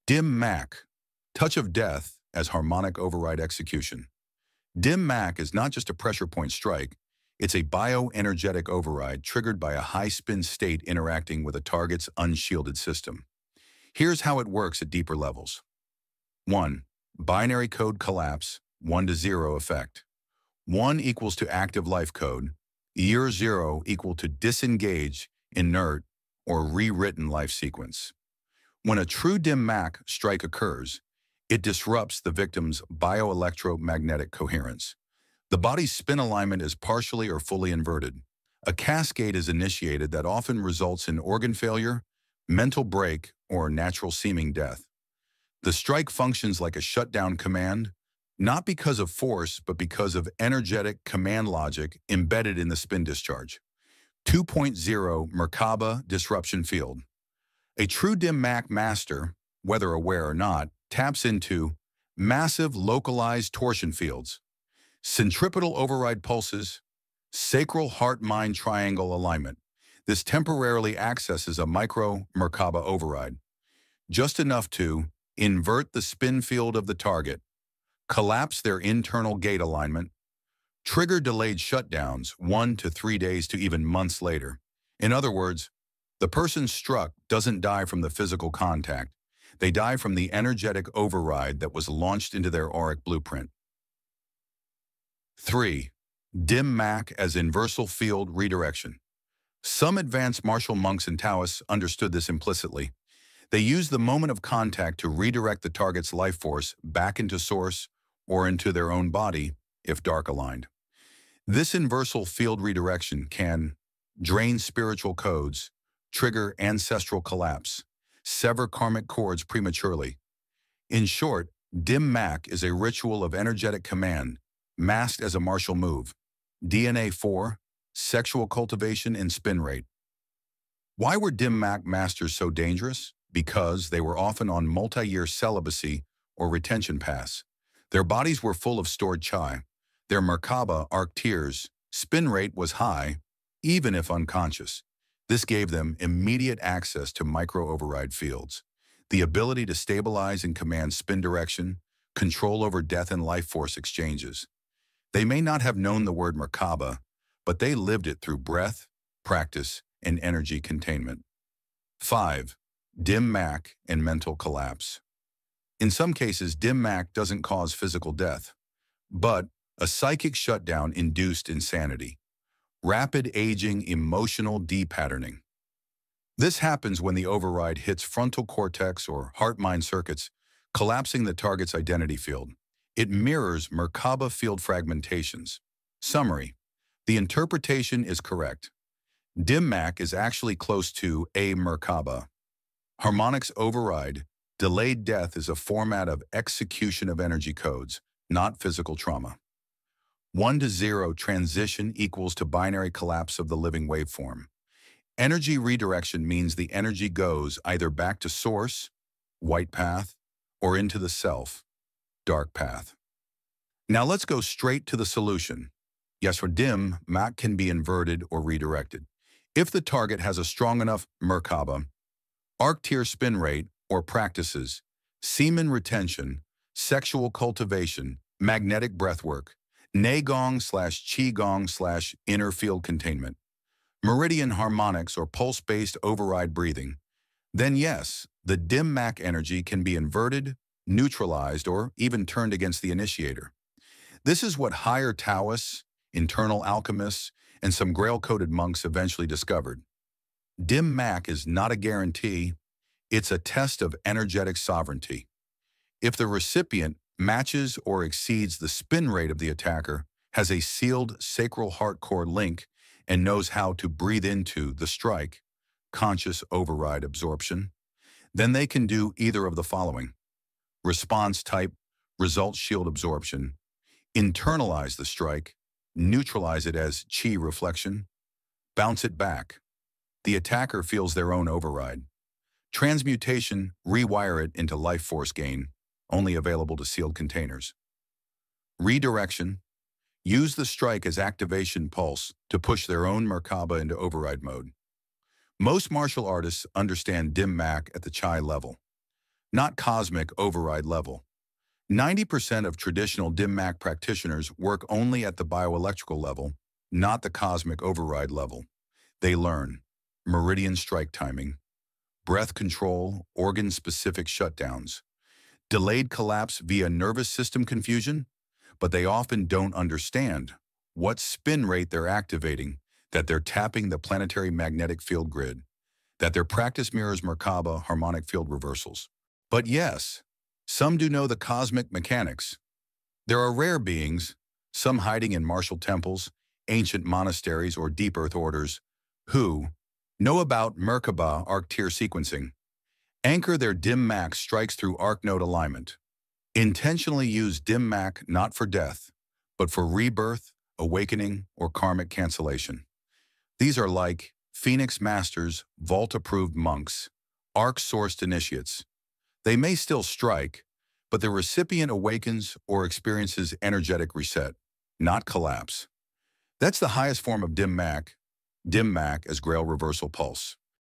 Dim Mac, touch of death as harmonic override execution. Dim Mac is not just a pressure point strike, it's a bioenergetic override triggered by a high-spin state interacting with a target's unshielded system. Here's how it works at deeper levels. 1. Binary code collapse, 1 to 0 effect. 1 equals to active life code, year 0 equal to disengage, inert, or rewritten life sequence. When a true dim Mac strike occurs, it disrupts the victim's bioelectromagnetic coherence. The body's spin alignment is partially or fully inverted. A cascade is initiated that often results in organ failure, mental break, or natural seeming death. The strike functions like a shutdown command, not because of force, but because of energetic command logic embedded in the spin discharge. 2.0 Merkaba Disruption Field. A true dim Mac master, whether aware or not, taps into massive localized torsion fields, centripetal override pulses, sacral heart-mind triangle alignment. This temporarily accesses a micro Merkaba override, just enough to invert the spin field of the target, collapse their internal gate alignment, trigger delayed shutdowns 1 to 3 days to even months later. In other words, the person struck doesn't die from the physical contact. They die from the energetic override that was launched into their auric blueprint. 3. Dim Mac as inversal field redirection. Some advanced martial monks and Taoists understood this implicitly. They used the moment of contact to redirect the target's life force back into source or into their own body, if dark aligned. This inversal field redirection can drain spiritual codes, trigger ancestral collapse, sever karmic cords prematurely. In short, Dim Mac is a ritual of energetic command, masked as a martial move. DNA 4, sexual cultivation and spin rate. Why were Dim Mac masters so dangerous? Because they were often on multi-year celibacy or retention paths. Their bodies were full of stored chai. Their Merkaba arc tears, spin rate was high, even if unconscious. This gave them immediate access to micro-override fields, the ability to stabilize and command spin direction, control over death and life force exchanges. They may not have known the word Merkaba, but they lived it through breath, practice, and energy containment. 5. Dim Mac and mental collapse. In some cases, Dim Mac doesn't cause physical death, but a psychic shutdown induced insanity. Rapid aging, emotional depatterning. This happens when the override hits frontal cortex or heart-mind circuits, collapsing the target's identity field. It mirrors Merkaba field fragmentations. Summary: the interpretation is correct. Dim Mac is actually close to a Merkaba. Harmonics override, delayed death is a format of execution of energy codes, not physical trauma. 1 to 0 transition equals to binary collapse of the living waveform. Energy redirection means the energy goes either back to source, white path, or into the self, dark path. Now let's go straight to the solution. Yes, for Dim Mac can be inverted or redirected. If the target has a strong enough Merkaba, arc tier spin rate, or practices, semen retention, sexual cultivation, magnetic breathwork, Neigong/Qigong/inner field containment, meridian harmonics or pulse-based override breathing, then yes, the Dim Mac energy can be inverted, neutralized, or even turned against the initiator. This is what higher Taoists, internal alchemists, and some Grail-coded monks eventually discovered. Dim Mac is not a guarantee, it's a test of energetic sovereignty. If the recipient matches or exceeds the spin rate of the attacker, has a sealed sacral heart core link, and knows how to breathe into the strike, conscious override absorption, then they can do either of the following. Response type, result shield absorption, internalize the strike, neutralize it as chi reflection, bounce it back. The attacker feels their own override. Transmutation, rewire it into life force gain, only available to sealed containers. Redirection, use the strike as activation pulse to push their own Merkaba into override mode. Most martial artists understand Dim Mac at the chai level. not cosmic override level. 90% of traditional dim mak practitioners work only at the bioelectrical level, not the cosmic override level. They learn meridian strike timing, breath control, organ-specific shutdowns, delayed collapse via nervous system confusion, but they often don't understand what spin rate they're activating, that they're tapping the planetary magnetic field grid, that their practice mirrors Merkaba harmonic field reversals. But yes, some do know the cosmic mechanics. There are rare beings, some hiding in martial temples, ancient monasteries, or deep earth orders, who know about Merkaba arc-tier sequencing, anchor their dim mak strikes through arc node alignment, intentionally use dim mak not for death, but for rebirth, awakening, or karmic cancellation. These are like Phoenix Masters, Vault-approved monks, arc-sourced initiates. They may still strike, but the recipient awakens or experiences energetic reset, not collapse. That's the highest form of dim mak as Grail reversal pulse.